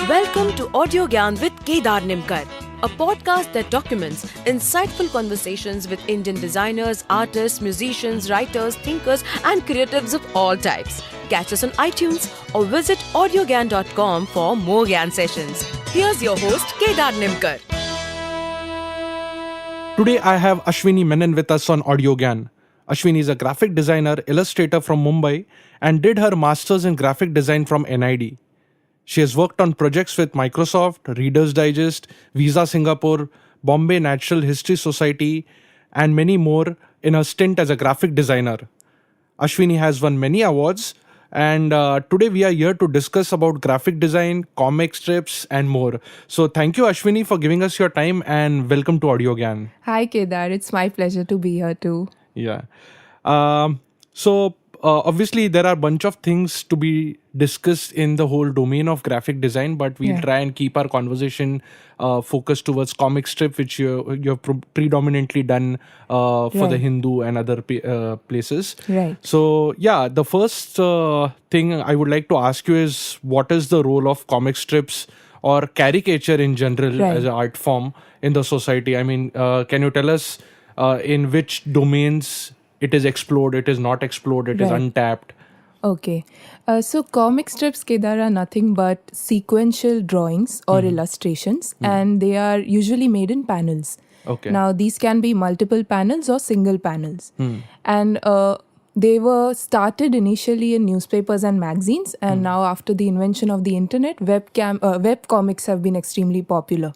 Welcome to Audiogyan with Kedar Nimkar, a podcast that documents insightful conversations with Indian designers, artists, musicians, writers, thinkers, and creatives of all types. Catch us on iTunes or visit audiogyan.com for more Gyan sessions. Here's your host, Kedar Nimkar. Today I have Ashvini Menon with us on Audiogyan. Ashvini is a graphic designer, illustrator from Mumbai and did her master's in graphic design from NID. She has worked on projects with Microsoft, Reader's Digest, Visa Singapore, Bombay Natural History Society, and many more in her stint as a graphic designer. Ashvini has won many awards, and today we are here to discuss about graphic design, comic strips, and more. So thank you, Ashvini, for giving us your time, and welcome to Audiogyan. Hi, Kedar. It's my pleasure to be here too. Yeah. Obviously, there are a bunch of things to be discussed in the whole domain of graphic design, but we'll try and keep our conversation focused towards comic strip, which you've predominantly done for the Hindu and other places. Right. So, yeah, the first thing I would like to ask you is, what is the role of comic strips or caricature in general as an art form in the society? I mean, can you tell us in which domains it is explored, it is not explored, it is untapped? Okay. So comic strips, Kedar, are nothing but sequential drawings or illustrations, and they are usually made in panels. Okay. Now, these can be multiple panels or single panels. And they were started initially in newspapers and magazines, and now after the invention of the internet, web comics have been extremely popular.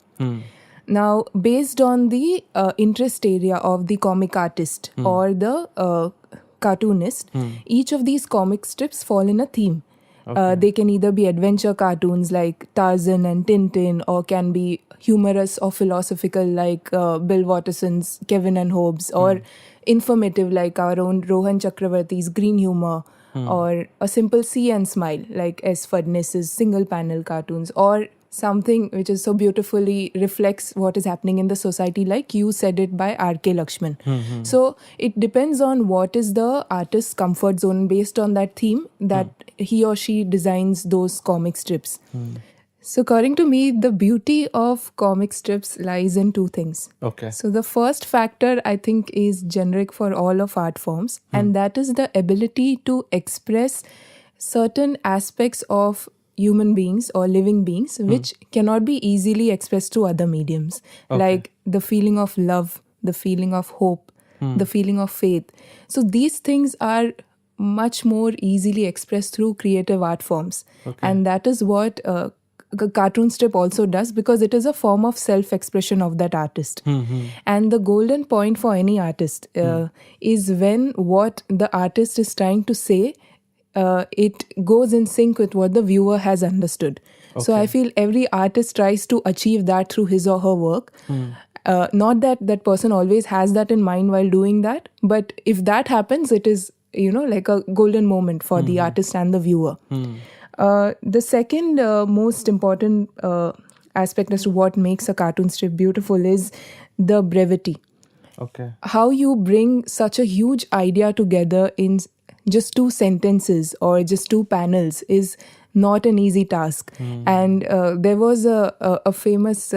Now, based on the interest area of the comic artist or the cartoonist, each of these comic strips fall in a theme. They can either be adventure cartoons like Tarzan and Tintin, or can be humorous or philosophical like Bill Watterson's Kevin and Hobbes, or informative like our own Rohan Chakravarti's Green Humor, or a simple see and smile like S. Fudnis's single panel cartoons, or something which is so beautifully reflects what is happening in the society, like You Said It by R.K. Lakshman. So it depends on what is the artist's comfort zone. Based on that theme, that he or she designs those comic strips. So according to me, the beauty of comic strips lies in two things. Okay. So the first factor, I think, is generic for all of art forms, and that is the ability to express certain aspects of human beings or living beings which cannot be easily expressed through other mediums, like the feeling of love, the feeling of hope, the feeling of faith. So these things are much more easily expressed through creative art forms, and that is what a cartoon strip also does, because it is a form of self-expression of that artist. And the golden point for any artist is when what the artist is trying to say, it goes in sync with what the viewer has understood. So I feel every artist tries to achieve that through his or her work. Not that that person always has that in mind while doing that, but if that happens, it is, like a golden moment for the artist and the viewer. The second most important aspect as to what makes a cartoon strip beautiful is the brevity. Okay. How you bring such a huge idea together in just 2 sentences or just 2 panels is not an easy task. And there was a famous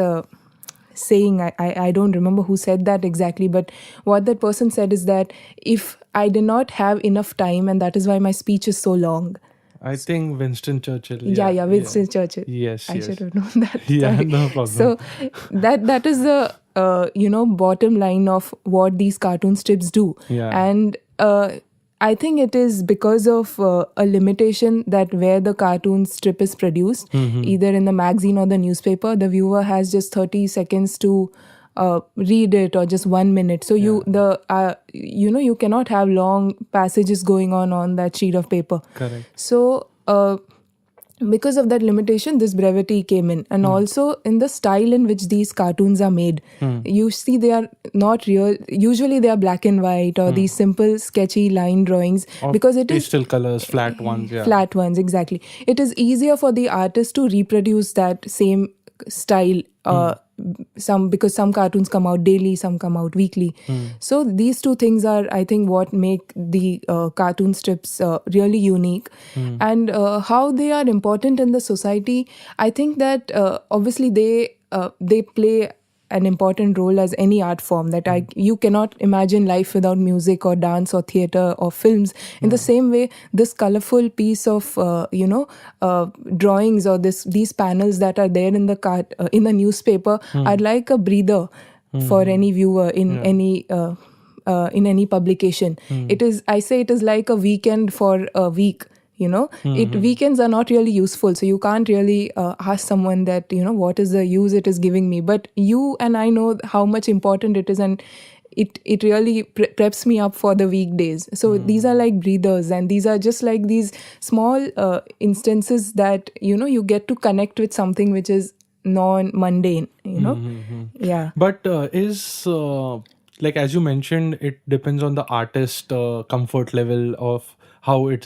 saying, I don't remember who said that exactly, but what that person said is that if I did not have enough time, and that is why my speech is so long. I think Winston Churchill. Yeah, Winston Churchill. Yes. I should have known that. Yeah, Sorry. no problem. So that is the bottom line of what these cartoon strips do. Yeah. And I think it is because of a limitation that where the cartoon strip is produced, either in the magazine or the newspaper, the viewer has just 30 seconds to read it, or just 1 minute. So you cannot have long passages going on that sheet of paper. Correct. So because of that limitation, this brevity came in. And also in the style in which these cartoons are made, you see they are not real. Usually they are black and white, or these simple sketchy line drawings, because it is pastel colors, flat ones. Yeah. Flat ones, exactly. It is easier for the artist to reproduce that same style because some cartoons come out daily, some come out weekly. So these two things are, I think, what make the cartoon strips really unique. And how they are important in the society, I think that obviously they play an important role as any art form. That you cannot imagine life without music or dance or theater or films. In the same way, this colorful piece of drawings or these panels that are there in the newspaper are like a breather for any viewer in any publication. I say it is like a weekend for a week. Weekends are not really useful, so you can't really ask someone that what is the use it is giving me. But you and I know how much important it is, and it really preps me up for the weekdays. So these are like breathers, and these are just like these small instances that you get to connect with something which is non-mundane. Yeah. But is like, as you mentioned, it depends on the artist comfort level of how it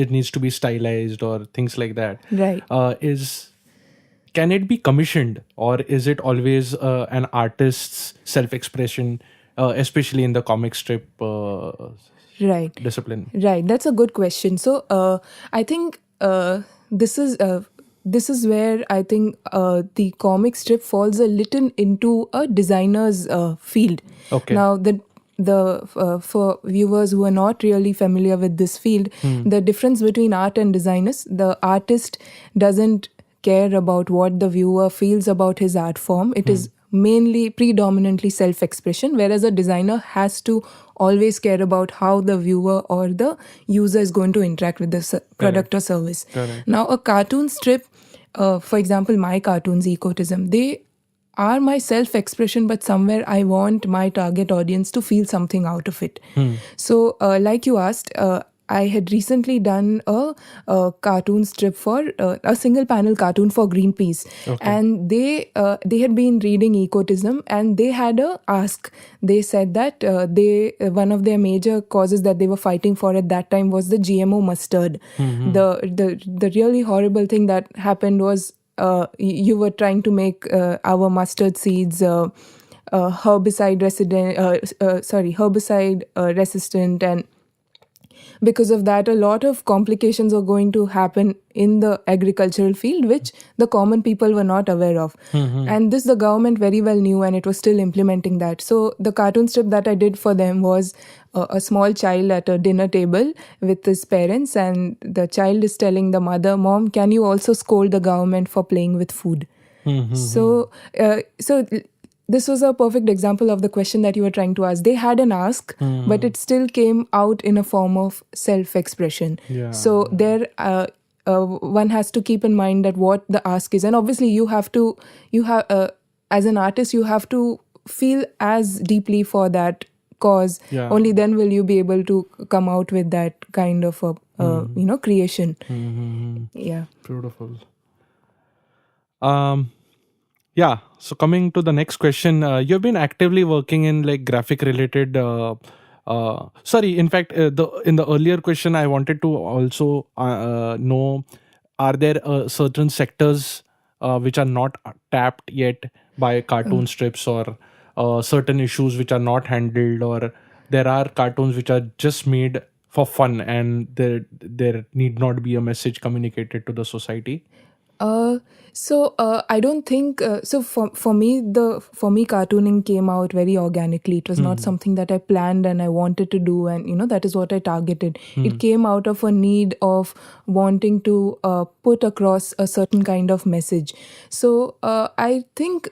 needs to be stylized or things like that. Right. Can it be commissioned, or is it always an artist's self-expression, especially in the comic strip Right. discipline? Right. That's a good question. So I think this is where I think the comic strip falls a little into a designer's field. Okay. Now, for viewers who are not really familiar with this field, the difference between art and design is the artist doesn't care about what the viewer feels about his art form. It is predominantly self-expression, whereas a designer has to always care about how the viewer or the user is going to interact with the product or service. Correct. Now, a cartoon strip, for example, my cartoons, Ecotism, they are my self-expression, but somewhere I want my target audience to feel something out of it. So, like you asked, I had recently done a cartoon strip for a single panel cartoon for Greenpeace. Okay. And they had been reading Ecotism, and they had a ask. They said that one of their major causes that they were fighting for at that time was the GMO mustard. The really horrible thing that happened was you were trying to make our mustard seeds herbicide resistant, and because of that, a lot of complications are going to happen in the agricultural field, which the common people were not aware of. And this the government very well knew, and it was still implementing that. So the cartoon strip that I did for them was a small child at a dinner table with his parents, and the child is telling the mother, "Mom, can you also scold the government for playing with food?" So this was a perfect example of the question that you were trying to ask. They had an ask, but it still came out in a form of self-expression. Yeah. So there, one has to keep in mind that what the ask is, and obviously as an artist, you have to feel as deeply for that cause. Yeah. Only then will you be able to come out with that kind of a creation. Yeah. Beautiful. Yeah. So coming to the next question, you've been actively working in like graphic related. In fact, in the earlier question, I wanted to also know: are there certain sectors which are not tapped yet by cartoon strips, or certain issues which are not handled, or there are cartoons which are just made for fun and there need not be a message communicated to the society? I don't think so. For me, cartooning came out very organically. It was not something that I planned and I wanted to do, and that is what I targeted. It came out of a need of wanting to put across a certain kind of message. So I think.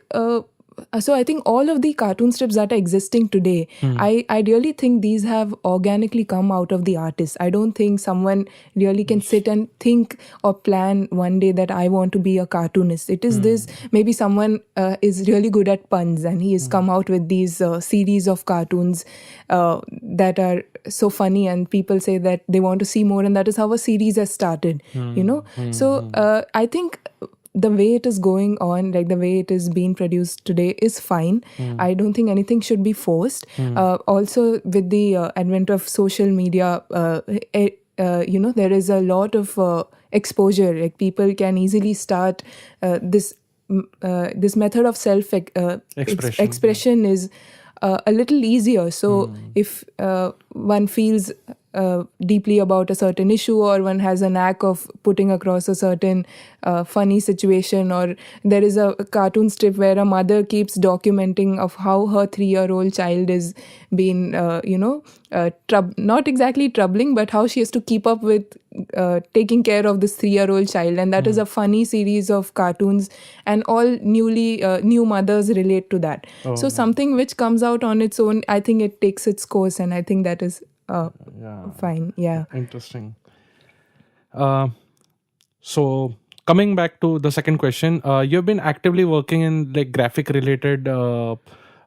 I think all of the cartoon strips that are existing today, I really think these have organically come out of the artist. I don't think someone really can sit and think or plan one day that I want to be a cartoonist. It is this, maybe someone is really good at puns and he has come out with these series of cartoons that are so funny, and people say that they want to see more, and that is how a series has started, So I think the way it is going on, like the way it is being produced today, is fine. I don't think anything should be forced. Also, with the advent of social media, there is a lot of exposure. Like people can easily start this this method of self expression is a little easier. So if one feels deeply about a certain issue, or one has a knack of putting across a certain funny situation, or there is a cartoon strip where a mother keeps documenting of how her 3-year-old child is being not exactly troubling, but how she has to keep up with taking care of this 3-year-old child, and that is a funny series of cartoons, and all new mothers relate to that. So something which comes out on its own, I think it takes its course, and I think that is fine. Yeah. Interesting. So coming back to the second question, you've been actively working in like graphic related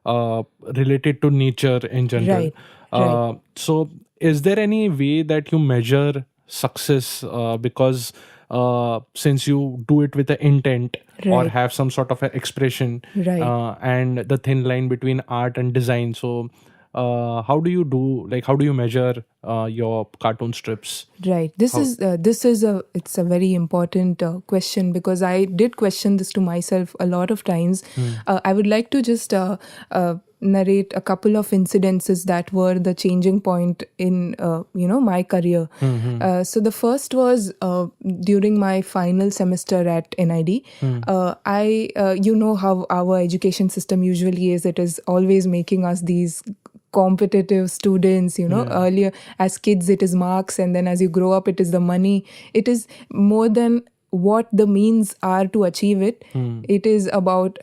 related to nature in general. Right. So is there any way that you measure success, because since you do it with an intent or Right. have some sort of an expression, Right. and the thin line between art and design, so how do you measure your cartoon strips? Right. This is it's a very important question, because I did question this to myself a lot of times. I would like to just narrate a couple of incidences that were the changing point in my career. So the first was during my final semester at NID. I how our education system usually is. It is always making us these competitive students. Earlier as kids it is marks, and then as you grow up it is the money. It is more than what the means are to achieve it. It is about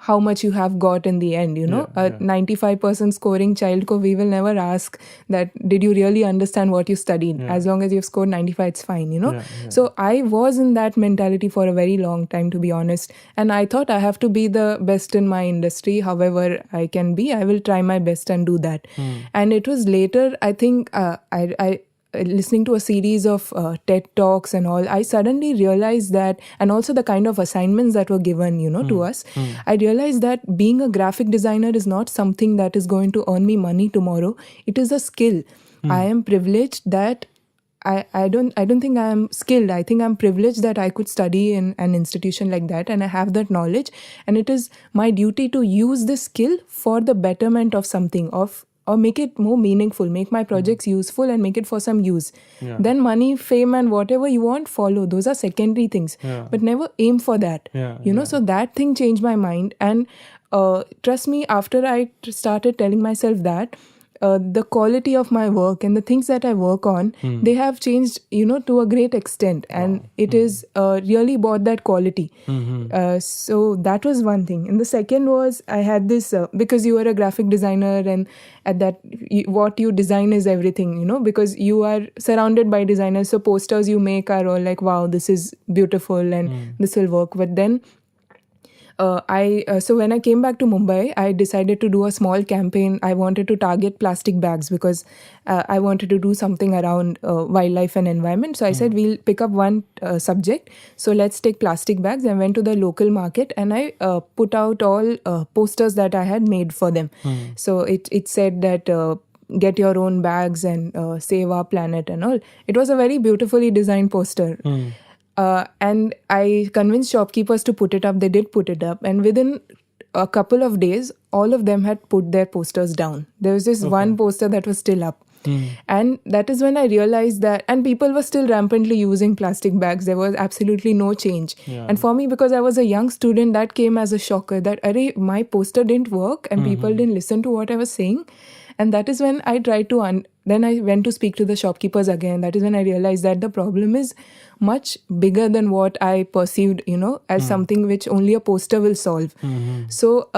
how much you have got in the end. A 95% scoring child ko we will never ask that did you really understand what you studied. As long as you've scored 95, it's fine. So I was in that mentality for a very long time, to be honest, and I thought I have to be the best in my industry. However I can be, I will try my best and do that. And it was later, I think, I listening to a series of TED Talks and all, I suddenly realized that, and also the kind of assignments that were given, to us, I realized that being a graphic designer is not something that is going to earn me money tomorrow. It is a skill. I am privileged that I don't think I am skilled. I think I'm privileged that I could study in an institution like that, and I have that knowledge, and it is my duty to use this skill for the betterment of something, or make it more meaningful, make my projects useful, and make it for some use. Then money, fame, and whatever you want follow. Those are secondary things, but never aim for that. So that thing changed my mind. And trust me, after I started telling myself that, the quality of my work and the things that I work on, they have changed, to a great extent. And it is really brought that quality. So that was one thing. And the second was, I had this, because you are a graphic designer, and at that, what you design is everything, because you are surrounded by designers. So posters you make are all like, wow, this is beautiful and this will work. But then so when I came back to Mumbai, I decided to do a small campaign. I wanted to target plastic bags, because I wanted to do something around wildlife and environment. So I said, we'll pick up one subject. So let's take plastic bags. I went to the local market, and I put out all posters that I had made for them. So it said that get your own bags and save our planet and all. It was a very beautifully designed poster. And I convinced shopkeepers to put it up. They did put it up. And within a couple of days, all of them had put their posters down. There was just one poster that was still up. And that is when I realized that, and people were still rampantly using plastic bags. There was absolutely no change. And for me, because I was a young student, that came as a shocker that, my poster didn't work and people didn't listen to what I was saying. And that is when I tried to, then I went to speak to the shopkeepers again. That is when I realized that the problem is much bigger than what I perceived, as something which only a poster will solve. So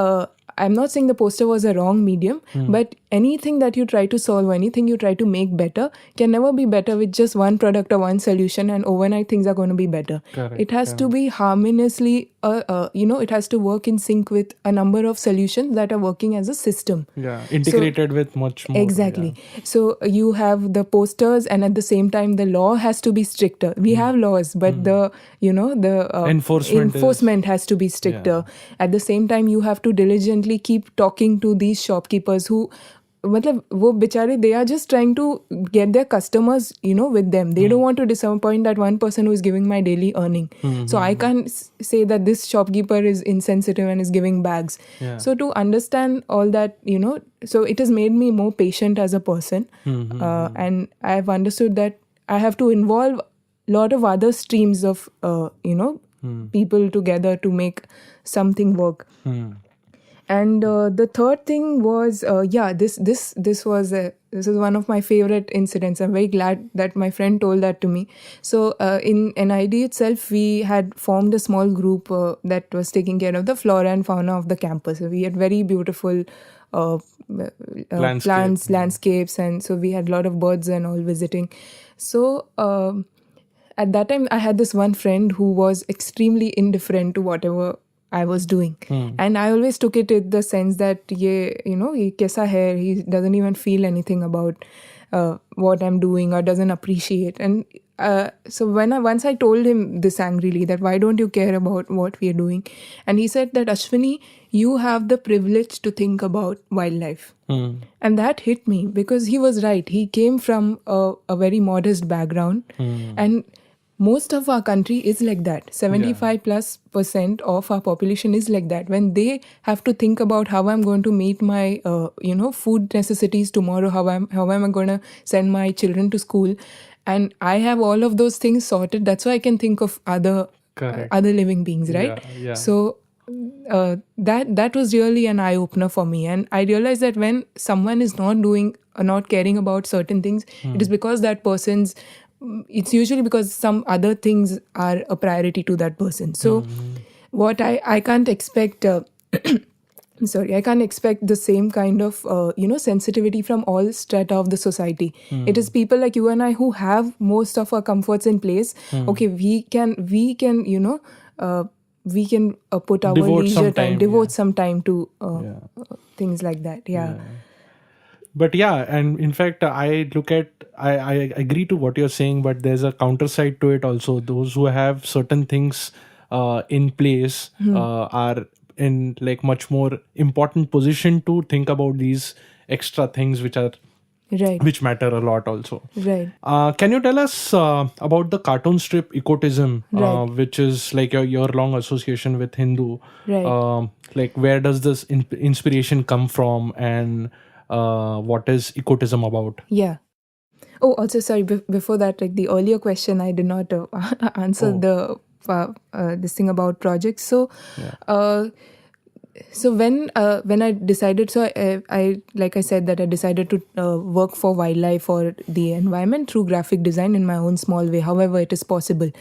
I'm not saying the poster was a wrong medium, but anything that you try to solve, anything you try to make better can never be better with just one product or one solution and overnight things are going to be better. Correct, It has to be harmoniously, it has to work in sync with a number of solutions that are working as a system. Yeah, integrated with much more. Exactly. So you have the posters, and at the same time, the law has to be stricter. We have laws, but the enforcement has to be stricter. At the same time, you have to diligently keep talking to these shopkeepers who मतलब वो बेचारे, they are just trying to get their customers, with them. They don't want to disappoint that one person who is giving my daily earning. So I can't say that this shopkeeper is insensitive and is giving bags. Yeah. So to understand all that, so it has made me more patient as a person. And I've understood that I have to involve a lot of other streams of, people together to make something work. And the third thing was, this is one of my favorite incidents. I'm very glad that my friend told that to me. So in NID itself, we had formed a small group that was taking care of the flora and fauna of the campus. So we had very beautiful plants, landscapes, and so we had a lot of birds and all visiting. So at that time, I had this one friend who was extremely indifferent to whatever I was doing. And I always took it in the sense that, ye kaisa hai, he doesn't even feel anything about what I'm doing or doesn't appreciate. And so once I told him this angrily, that why don't you care about what we are doing? And he said that, Ashvini, you have the privilege to think about wildlife. And that hit me, because he was right. He came from a very modest background. And most of our country is like that. 75+% of our population is like that. When they have to think about how I'm going to meet my, food necessities tomorrow, how am I going to send my children to school, and I have all of those things sorted. That's why I can think of other living beings, right? Yeah. So that was really an eye opener for me, and I realized that when someone is not caring about certain things, it is because that person's. It's usually because some other things are a priority to that person. So what I can't expect, I can't expect the same kind of, sensitivity from all strata of the society. It is people like you and I who have most of our comforts in place. Okay, we can, put our leisure time, devote some time to things like that. Yeah. But yeah, and in fact, I agree to what you're saying, but there's a counter side to it also. Those who have certain things in place are in like much more important position to think about these extra things which matter a lot also. Right. Can you tell us about the cartoon strip Ecotism, which is like a year-long association with Hindu? Right. Like where does this inspiration come from, and what is Ecotism about? Yeah. Oh, also, sorry, before that, like the earlier question, I did not answer this thing about projects. So, so when I decided, so I like I said that I decided to work for wildlife or the environment through graphic design in my own small way, however it is possible.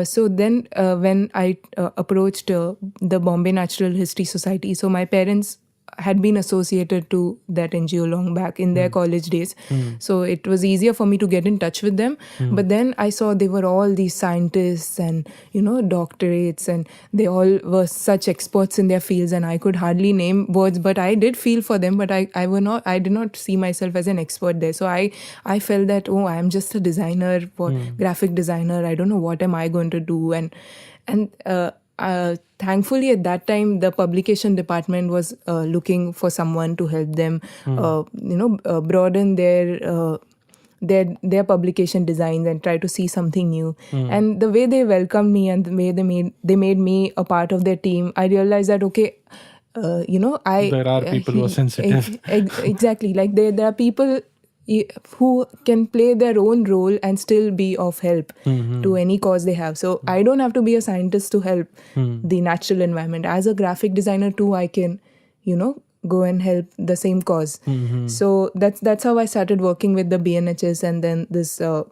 So then when I approached the Bombay Natural History Society, so my parents had been associated to that NGO long back in their college days. So it was easier for me to get in touch with them. But then I saw they were all these scientists and, doctorates, and they all were such experts in their fields, and I could hardly name words, but I did feel for them, but I did not see myself as an expert there. So I felt that, I am just a designer, graphic designer. I don't know what am I going to do. And thankfully, at that time, the publication department was looking for someone to help them, broaden their publication designs and try to see something new. And the way they welcomed me and the way they made me a part of their team, I realized that there are people who are sensitive. Exactly, like there are people who can play their own role and still be of help to any cause they have. So I don't have to be a scientist to help the natural environment. As a graphic designer too, I can, go and help the same cause. So that's how I started working with the BNHS, and then this the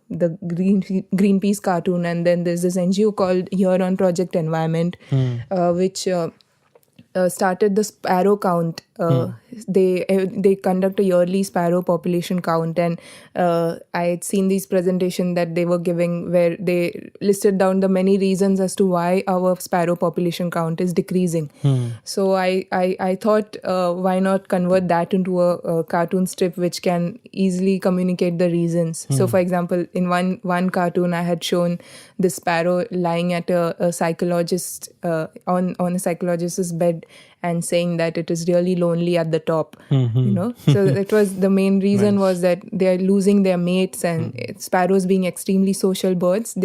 Greenpeace cartoon, and then there's this NGO called Here on Project Environment, which started the sparrow count. They conduct a yearly sparrow population count, and I had seen these presentations that they were giving where they listed down the many reasons as to why our sparrow population count is decreasing. So I thought, why not convert that into a cartoon strip which can easily communicate the reasons. So for example, in one cartoon I had shown this sparrow lying at a psychologist on a psychologist's bed, and saying that it is really lonely at the top, So it was the main reason was that they are losing their mates, and sparrows being extremely social birds,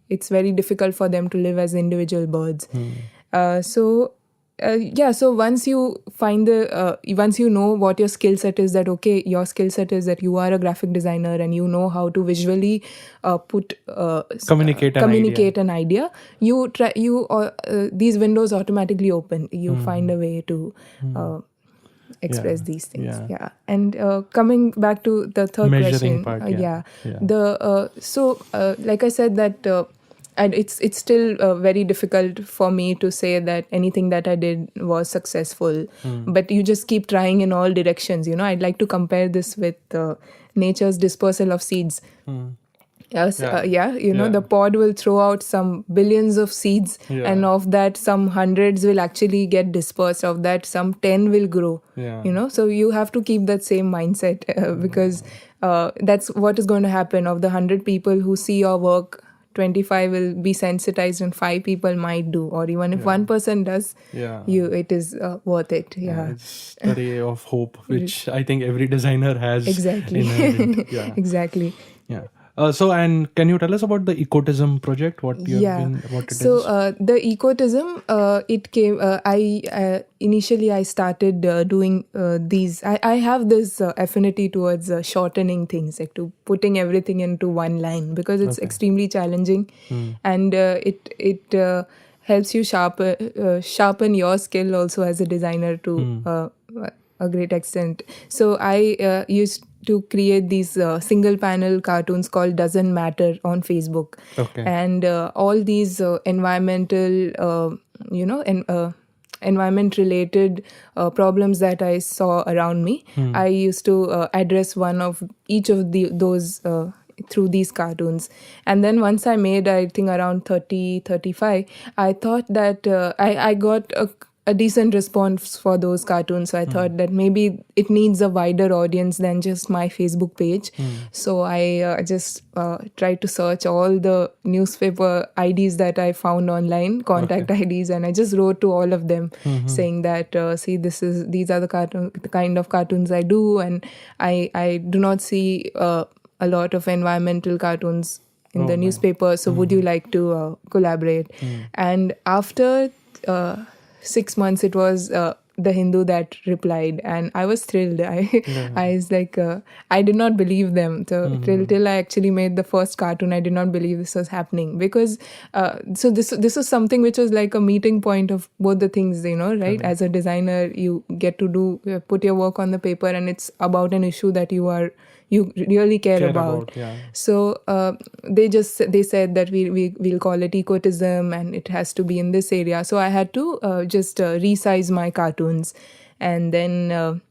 it's very difficult for them to live as individual birds. So once you find once you know what your skill set is, that okay, your skill set is that you are a graphic designer and you know how to visually communicate an idea, you try these windows automatically open. You find a way to express these things. And coming back to the third measuring question, part, like I said that. And it's still very difficult for me to say that anything that I did was successful. But you just keep trying in all directions. I'd like to compare this with nature's dispersal of seeds. The pod will throw out some billions of seeds, and of that some hundreds will actually get dispersed. Of that some 10 will grow. So you have to keep that same mindset because that's what is going to happen. Of the 100 people who see your work, 25 will be sensitized and 5 people might do, or even if one person does, it is worth it. It's the ray of hope which I think every designer has. Exactly. Exactly. And can you tell us about the Ecotism project? What it is? The Ecotism, it came. Initially I started doing these. I have this affinity towards shortening things, like to putting everything into one line, because it's extremely challenging, and it helps you sharpen your skill also as a designer to a great extent. So I used to create these single panel cartoons called Doesn't Matter on Facebook. And all these environmental, environment related problems that I saw around me, I used to address one of each of those through these cartoons. And then once I made, I think around 35, I thought that I got a decent response for those cartoons. So I thought that maybe it needs a wider audience than just my Facebook page. So I just tried to search all the newspaper IDs that I found online, contact IDs, and I just wrote to all of them saying that, see, these are the kind of cartoons I do, and I do not see a lot of environmental cartoons in the newspaper. So would you like to collaborate? And after 6 months, it was the Hindu that replied, and I was thrilled. I was like, I did not believe them. So till I actually made the first cartoon, I did not believe this was happening, because so this was something which was like a meeting point of both the things, right? As a designer, you get to put your work on the paper, and it's about an issue that you really care about. So they said that we'll call it Ecotism, and it has to be in this area. So I had to just resize my cartoons, and then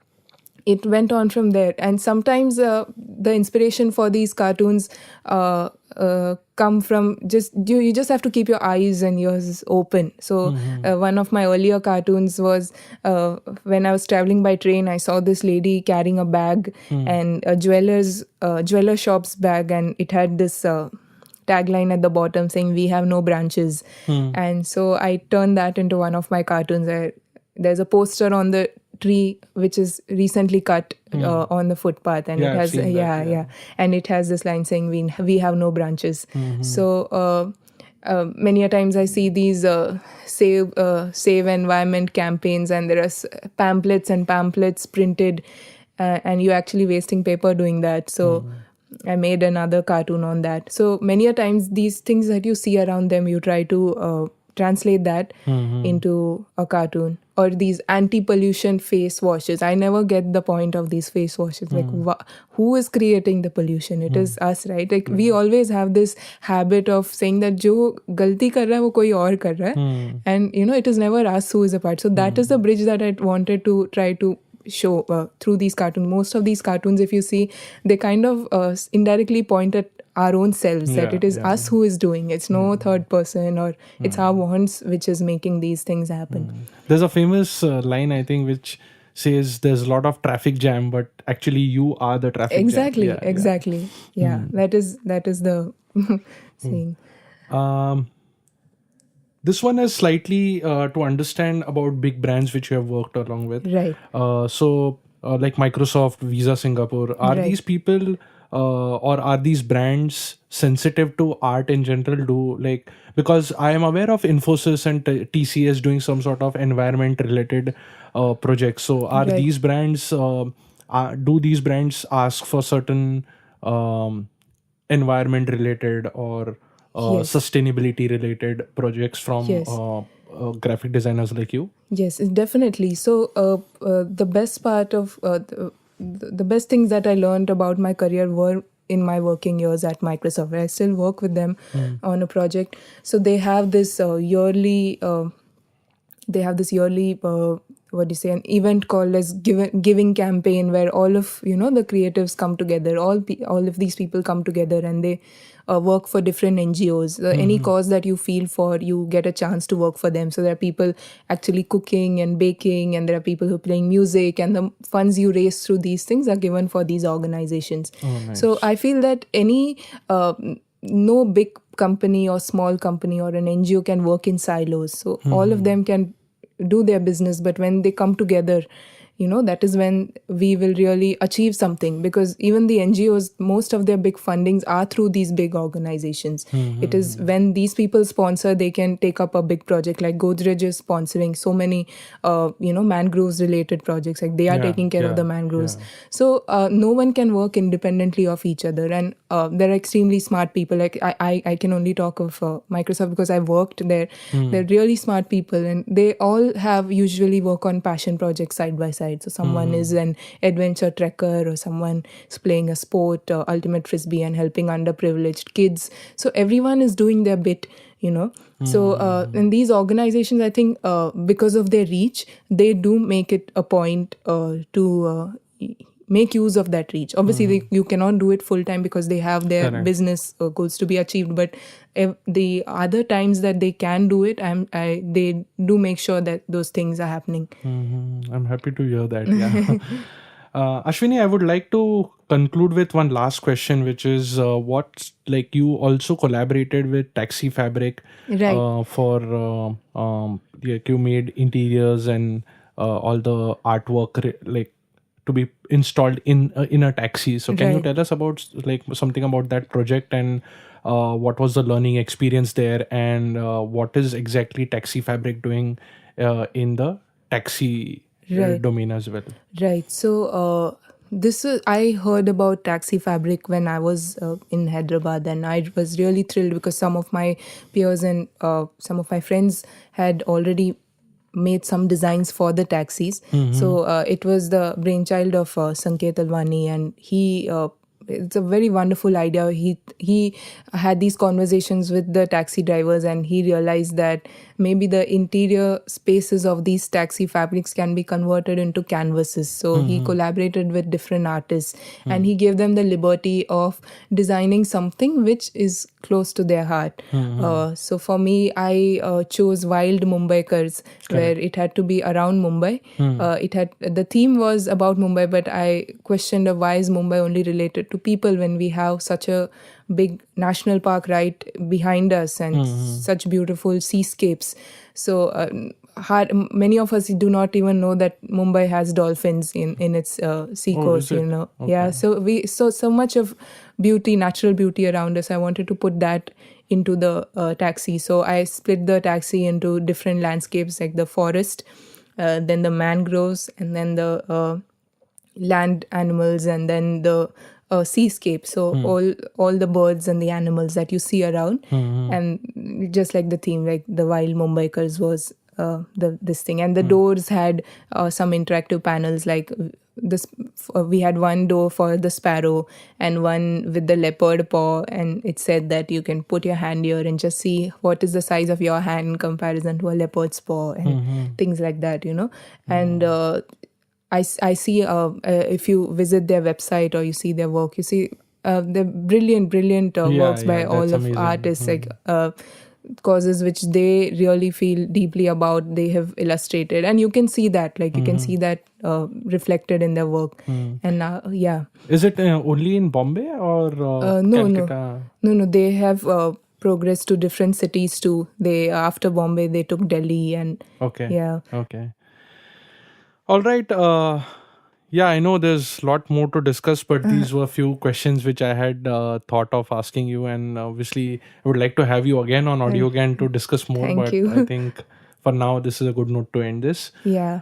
it went on from there. And sometimes the inspiration for these cartoons come from you just have to keep your eyes and ears open. So one of my earlier cartoons was when I was traveling by train, I saw this lady carrying a bag, and a jeweler shop's bag, and it had this tagline at the bottom saying, "We have no branches." And so I turned that into one of my cartoons. There's a poster on the tree which is recently cut on the footpath, and it has and it has this line saying, we have no branches. So many a times I see these save environment campaigns, and there are pamphlets printed, and you're actually wasting paper doing that. So I made another cartoon on that. So many a times these things that you see around them, you try to translate that into a cartoon. Or these anti-pollution face washes. I never get the point of these face washes. Like, who is creating the pollution? It is us, right? Like, we always have this habit of saying that jo galti kar raha hai, wo koi aur kar raha hai. And, it is never us who is a part. So that is the bridge that I wanted to try to show through these cartoons. Most of these cartoons, if you see, they kind of indirectly point at our own selves, that it is us who is doing. It's no third person, or it's our wants which is making these things happen. There's a famous line, I think, which says there's a lot of traffic jam, but actually you are the traffic jam. Exactly. That is the saying. This one is slightly to understand about big brands which you have worked along with. Right. Like Microsoft, Visa Singapore, are Right. these people or are these brands sensitive to art in general? Because I am aware of Infosys and TCS doing some sort of environment related projects. So are Right. these brands, do these brands ask for certain um, environment related or Yes. sustainability related projects from Yes. graphic designers like you? Yes, definitely. So, the best part of the best things that I learned about my career were in my working years at Microsoft. I still work with them on a project. So they have this yearly. What do you say, an event called as giving campaign, where all of the creatives come together, all of these people come together, and they work for different NGOs. Any cause that you feel for, you get a chance to work for them. So there are people actually cooking and baking, and there are people who are playing music, and the funds you raise through these things are given for these organizations. Nice. So I feel that no big company or small company or an NGO can work in silos. So all of them can do their business, but when they come together, that is when we will really achieve something. Because even the NGOs, most of their big fundings are through these big organizations. It is when these people sponsor, they can take up a big project. Like Godrej is sponsoring so many mangroves related projects, like they are taking care of the mangroves. So no one can work independently of each other, and they're extremely smart people. Like I can only talk of Microsoft because I worked there. They're really smart people, and they all have usually work on passion projects side by side. So someone is an adventure trekker, or someone is playing a sport, ultimate frisbee, and helping underprivileged kids. So everyone is doing their bit. So in these organizations, I think because of their reach, they do make it a point to make use of that reach. Obviously, you cannot do it full time because they have their business goals to be achieved. But the other times that they can do it, they do make sure that those things are happening. I'm happy to hear that. Yeah. Ashwini, I would like to conclude with one last question, which is you also collaborated with Taxi Fabric Right. you made interiors and all the artwork to be installed in a taxi. So can you tell us about something about that project, and what was the learning experience there, and what is exactly Taxi Fabric doing in the taxi domain as well? Right. So I heard about Taxi Fabric when I was in Hyderabad, and I was really thrilled because some of my peers and some of my friends had already made some designs for the taxis. So it was the brainchild of Sanket Alwani, and it's a very wonderful idea. He had these conversations with the taxi drivers, and he realized that maybe the interior spaces of these taxi fabrics can be converted into canvases. So he collaborated with different artists, and he gave them the liberty of designing something which is close to their heart. So for me, I chose Wild Mumbaikars, where it had to be around Mumbai. The theme was about Mumbai, but I questioned why is Mumbai only related to people when we have such a big national park right behind us and such beautiful seascapes. So many of us do not even know that Mumbai has dolphins in its sea coast. Okay. Yeah. So we so much of beauty, natural beauty around us. I wanted to put that into the taxi. So I split the taxi into different landscapes, like the forest, then the mangroves, and then the land animals, and then the seascape. So all the birds and the animals that you see around, and just like the theme, like the Wild Mumbaikars was this thing. And the doors had some interactive panels, like this. We had one door for the sparrow and one with the leopard paw, and it said that you can put your hand here and just see what is the size of your hand in comparison to a leopard's paw, and things like that. And I see if you visit their website or you see their work, you see the brilliant works by all of amazing. artists, like causes which they really feel deeply about, they have illustrated, and you can see that, you can see that reflected in their work. And is it only in Bombay or no, they have progressed to different cities too. They after Bombay, they took Delhi and Okay. yeah. Okay. All right. Yeah, I know there's a lot more to discuss, but these were a few questions which I had thought of asking you. And obviously, I would like to have you again on Audiogyan to discuss more. Thank But you. I think for now, this is a good note to end this. Yeah.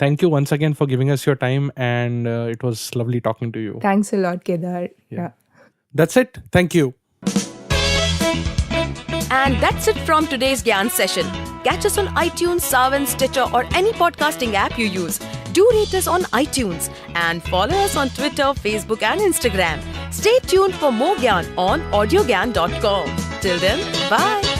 Thank you once again for giving us your time. And it was lovely talking to you. Thanks a lot, Kedar. Yeah. That's it. Thank you. And that's it from today's Gyan session. Catch us on iTunes, Savan, Stitcher, or any podcasting app you use. Do rate us on iTunes and follow us on Twitter, Facebook, and Instagram. Stay tuned for more Gyan on audiogyan.com. Till then, bye.